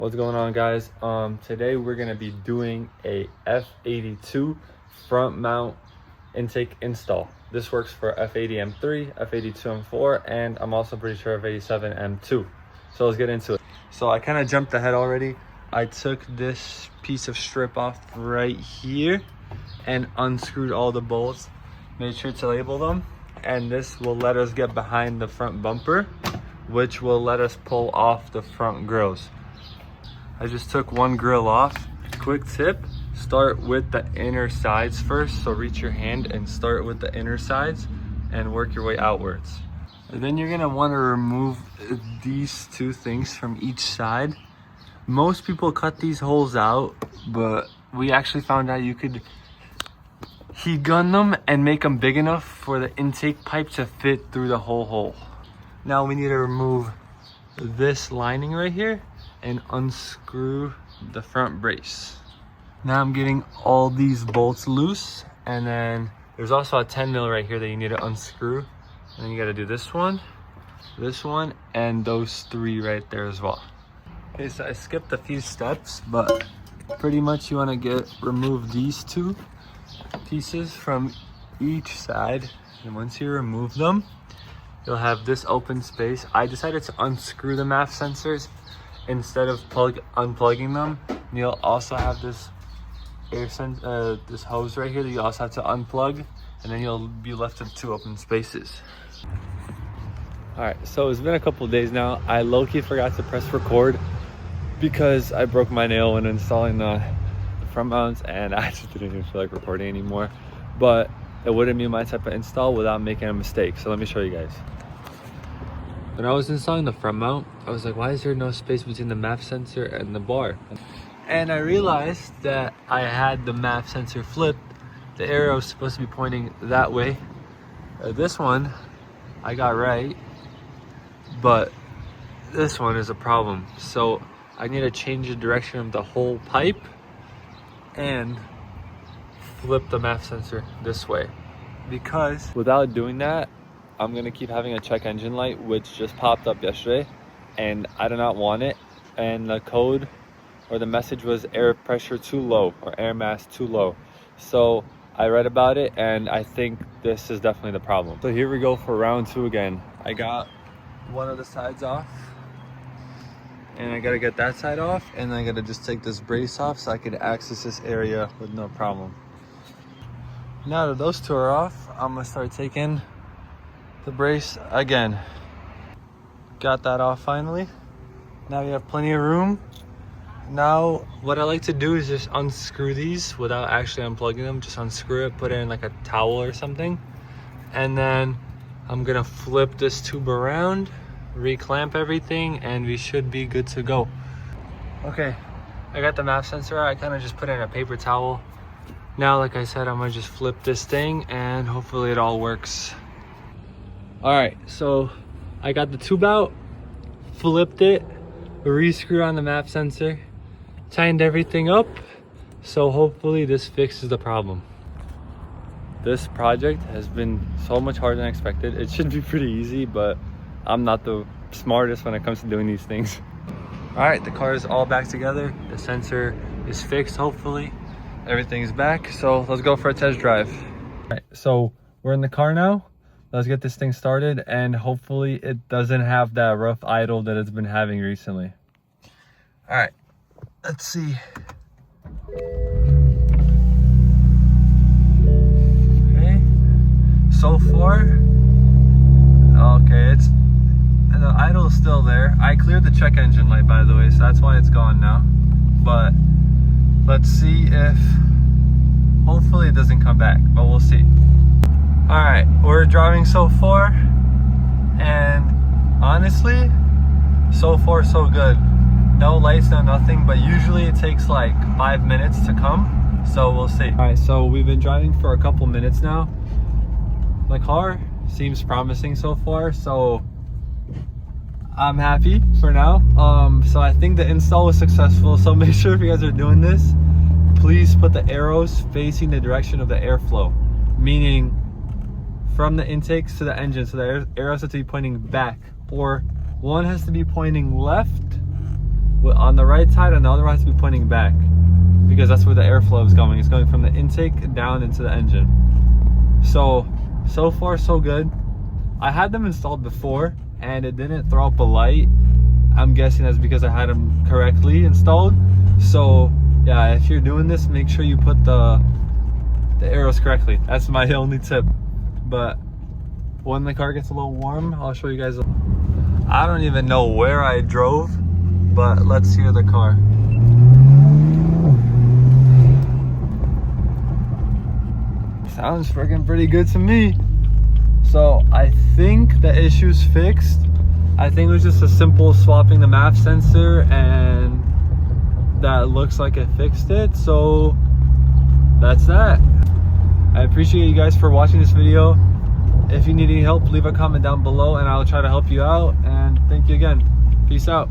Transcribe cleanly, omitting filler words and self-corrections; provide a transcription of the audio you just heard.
What's going on, guys? Today we're gonna be doing a F82 front mount intake install. This works for F80 M3, F82 M4, and I'm also pretty sure F87 M2. So let's get into it. So I kind of jumped ahead already. I took this piece of strip off right here and unscrewed all the bolts. Made sure to label them, and this will let us get behind the front bumper, which will let us pull off the front grills. I just took one grill off. Quick tip, start with the inner sides first. So reach your hand and start with the inner sides and work your way outwards. And then you're gonna wanna remove these two things from each side. Most people cut these holes out, but we actually found out you could heat gun them and make them big enough for the intake pipe to fit through the whole hole. Now we need to remove this lining right here and unscrew the front brace. Now I'm getting all these bolts loose, and then there's also a 10 mil right here that you need to unscrew. And then you gotta do this one, and those three right there as well. Okay, so I skipped a few steps, but pretty much you wanna remove these two pieces from each side. And once you remove them, you'll have this open space. I decided to unscrew the MAF sensors instead of unplugging them. And you'll also have this this hose right here that you also have to unplug, and then you'll be left with two open spaces. All right, so it's been a couple of days now. I low-key forgot to press record because I broke my nail when installing the front mounts, and I just didn't even feel like recording anymore. But it wouldn't be my type of install without making a mistake. So let me show you guys. When I was installing the front mount, I was like, why is there no space between the MAF sensor and the bar? And I realized that I had the MAF sensor flipped. The arrow is supposed to be pointing that way. This one I got right, but this one is a problem. So I need to change the direction of the whole pipe and flip the MAF sensor this way, because without doing that, I'm gonna keep having a check engine light, which just popped up yesterday, and I do not want it. And the code or the message was air pressure too low or air mass too low. So I read about it, and I think this is definitely the problem. So here we go for round two again. I got one of the sides off, and I gotta get that side off, and I gotta just take this brace off so I can access this area with no problem. Now that those two are off, I'm gonna start taking the brace again. Got that off finally. Now we have plenty of room. Now what I like to do is just unscrew these without actually unplugging them. Just unscrew it, put it in like a towel or something, and then I'm gonna flip this tube around, reclamp everything, and we should be good to go. Okay, I got the MAF sensor out. I kind of just put it in a paper towel. Now, like I said, I'm gonna just flip this thing and hopefully it all works. All right, so I got the tube out, flipped it, re-screwed on the MAF sensor, tightened everything up. So hopefully this fixes the problem. This project has been so much harder than expected. It should be pretty easy, but I'm not the smartest when it comes to doing these things. All right, the car is all back together. The sensor is fixed, hopefully. Everything's back, so let's go for a test drive. All right, so we're in the car now. Let's get this thing started, and hopefully it doesn't have that rough idle that it's been having recently. All right, let's see. Okay, so far, okay, and the idle is still there. I cleared the check engine light, by the way, so that's why it's gone now. But let's see if, hopefully it doesn't come back, but we'll see. All right, we're driving so far, and honestly, so far so good. No lights, no nothing, but usually it takes like 5 minutes to come, so we'll see. All right, so we've been driving for a couple minutes now. The car seems promising so far, so I'm happy for now. So I think the install was successful, so make sure if you guys are doing this, please put the arrows facing the direction of the airflow, meaning from the intakes to the engine. So the arrows have to be pointing back, or one has to be pointing left on the right side, and the other one has to be pointing back, because that's where the airflow is going. It's going from the intake down into the engine. So far so good. I had them installed before and it didn't throw up a light. I'm guessing that's because I had them correctly installed. So yeah, if you're doing this, make sure you put the arrows correctly. That's my only tip. But when the car gets a little warm, I'll show you guys. I don't even know where I drove, but let's hear the car. Sounds freaking pretty good to me. So I think the issue's fixed. I think it was just a simple swapping the MAF sensor, and that looks like it fixed it. So that's that. I appreciate you guys for watching this video. If you need any help, leave a comment down below and I'll try to help you out. And thank you again. Peace out.